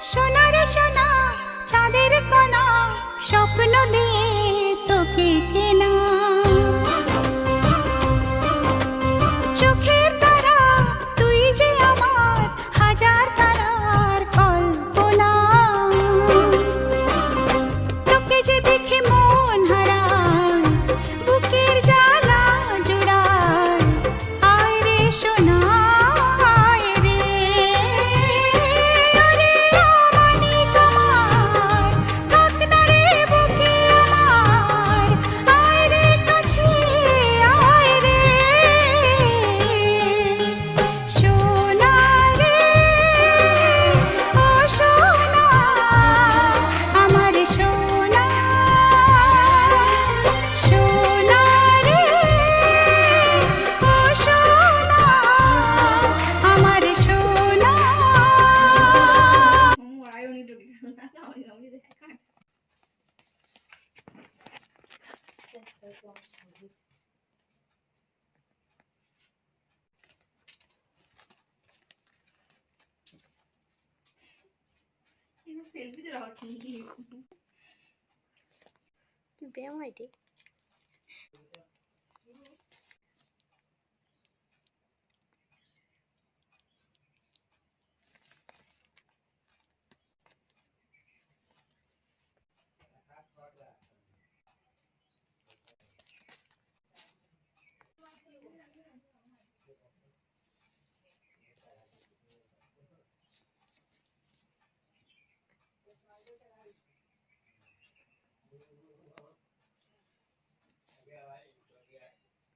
সোনা রে সোনা চাঁদের কোনা স্বপ্ন দিয়ে তোকে কেনা চোখের তারা তুই যে আমার হাজার তারার কল্পনা তোকে যে দেখে মন হারায় বুকের জ্বালা জোড়ায় আয় রে সোনা আয় রে আরে আমানি তোমার থাক না রে বুকে আমার আয় রে কাছে আয় রে সোনা রে ও সোনা আমার সোনা সোনা রে ও সোনা আমার সোনা ব্যায়াম হয়